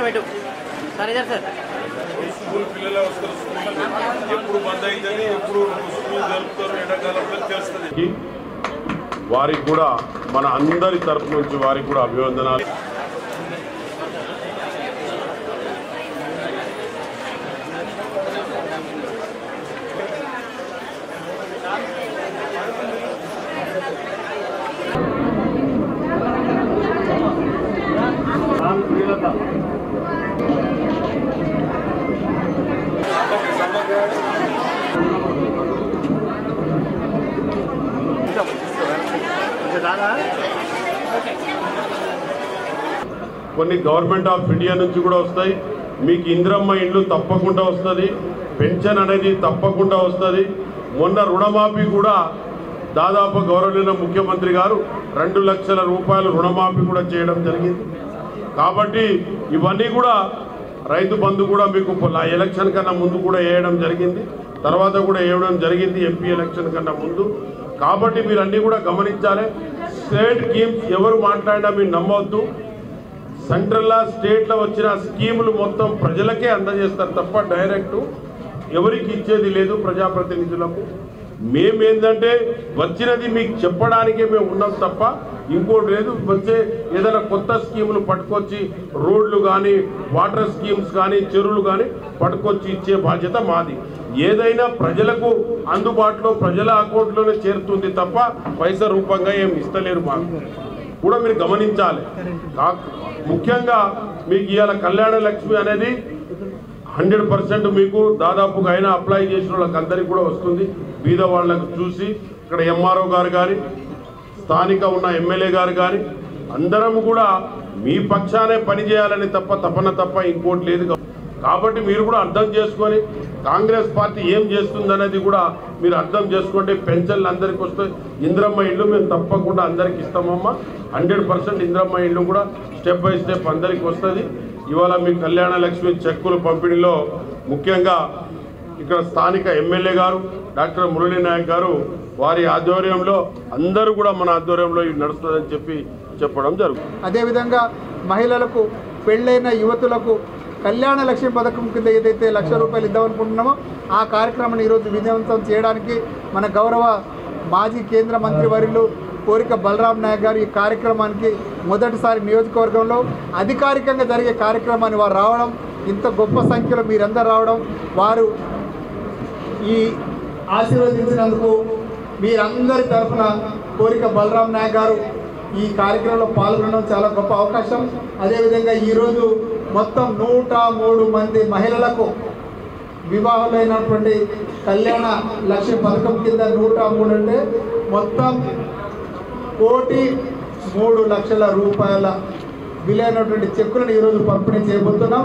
పెట్టు సరే sir school పిల్లలు వస్తారు స్కూల్ ఎప్పుడు బంద్ అవుతుంది ఎప్పుడు స్కూల్ జరుపుతారు ఎండాకాలంలో తెలుస్తుంది వారికి కూడా మన అందరి తరపు నుంచి వారికి కూడా అభివందనాలు కొన్ని గవర్నమెంట్ ఆఫ్ ఇండియా నుంచి కూడా వస్తాయి మీకు ఇంద్రమ్మ ఇండ్లు తప్పకుండా వస్తుంది పెన్షన్ అనేది తప్పకుండా వస్తుంది మొన్న రుణమాఫీ కూడా దాదాపు గౌరవనీయ ముఖ్యమంత్రి గారు 2 లక్షల రూపాయలు రుణమాఫీ కూడా చేయడం జరిగింది కాబట్టి ఇవన్నీ కూడా రైతు బంధు కూడా మీకు ఎలక్షన్ కన్నా ముందు కూడా వేయడం జరిగింది తర్వాత కూడా వేయడం జరిగింది ఎంపీ ఎలక్షన్ కన్నా ముందు కాబట్టి మీరు అన్నీ కూడా గమనించాలి స్టేట్ స్కీమ్స్ ఎవరు మాట్లాడినా మీరు నమ్మవద్దు సెంట్రల్ స్టేట్లో వచ్చిన స్కీములు మొత్తం ప్రజలకే అందజేస్తారు తప్ప డైరెక్ట్ ఎవరికి ఇచ్చేది లేదు ప్రజాప్రతినిధులకు మేమేందంటే వచ్చినది మీకు చెప్పడానికే మేము ఉన్నాం తప్ప ఇంకోటి లేదు వచ్చే ఏదైనా కొత్త స్కీములు పట్టుకొచ్చి రోడ్లు కానీ వాటర్ స్కీమ్స్ కానీ చెరువులు కానీ పట్టుకొచ్చి ఇచ్చే బాధ్యత మాది ఏదైనా ప్రజలకు అందుబాటులో ప్రజల అకౌంట్లోనే చేరుతుంది తప్ప పైసా రూపంగా ఏమి ఇస్తలేరు మాకు కూడా మీరు గమనించాలి ముఖ్యంగా మీకు ఇవాళ కళ్యాణ లక్ష్మి అనేది 100% మీకు దాదాపుగా అయినా అప్లై చేసిన వాళ్ళకి అందరికీ కూడా వస్తుంది బీద వాళ్ళకు చూసి ఇక్కడ ఎంఆర్ఓ గారు కానీ స్థానిక ఉన్న ఎమ్మెల్యే గారు కానీ అందరం కూడా మీ పక్షానే పనిచేయాలని తప్ప ఇంకోటి లేదు కాబట్టి మీరు కూడా అర్థం చేసుకొని కాంగ్రెస్ పార్టీ ఏం చేస్తుందనేది కూడా మీరు అర్థం చేసుకోండి పెన్షన్లు అందరికీ వస్తాయి ఇంద్రమ్మ ఇల్లు మేము తప్పకుండా అందరికి ఇస్తామమ్మా 100% ఇంద్రమ్మ ఇల్లు కూడా స్టెప్ బై స్టెప్ అందరికి వస్తుంది ఇవాళ మీ కళ్యాణ లక్ష్మి చెక్కుల పంపిణీలో ముఖ్యంగా ఇక్కడ స్థానిక ఎమ్మెల్యే గారు డాక్టర్ మురళీ నాయక్ గారు వారి ఆధ్వర్యంలో అందరూ కూడా మన ఆధ్వర్యంలో ఇది నడుస్తుందని చెప్పడం జరుగుతుంది అదేవిధంగా మహిళలకు పెళ్ళైన యువతులకు కళ్యాణ లక్ష్మి పథకం కింద ఏదైతే ₹1,00,000 ఇద్దామనుకుంటున్నామో ఆ కార్యక్రమాన్ని ఈరోజు విజయవంతం చేయడానికి మన గౌరవ మాజీ కేంద్ర మంత్రివర్యులు కోరిక బలరాం నాయక్ గారు ఈ కార్యక్రమానికి మొదటిసారి నియోజకవర్గంలో అధికారికంగా జరిగే కార్యక్రమాన్ని వారు రావడం ఇంత గొప్ప సంఖ్యలో మీరందరూ రావడం వారు ఈ ఆశీర్వదించినందుకు మీరందరి తరఫున కోరిక బలరాం నాయక్ గారు ఈ కార్యక్రమంలో పాల్గొనడం చాలా గొప్ప అవకాశం అదేవిధంగా ఈరోజు మొత్తం 103 మంది మహిళలకు వివాహాలైనటువంటి కళ్యాణ లక్ష్మి పథకం కింద 103 అంటే మొత్తం ₹1,03,00,000 విలువైనటువంటి చెక్కులను ఈరోజు పంపిణీ చేయబోతున్నాం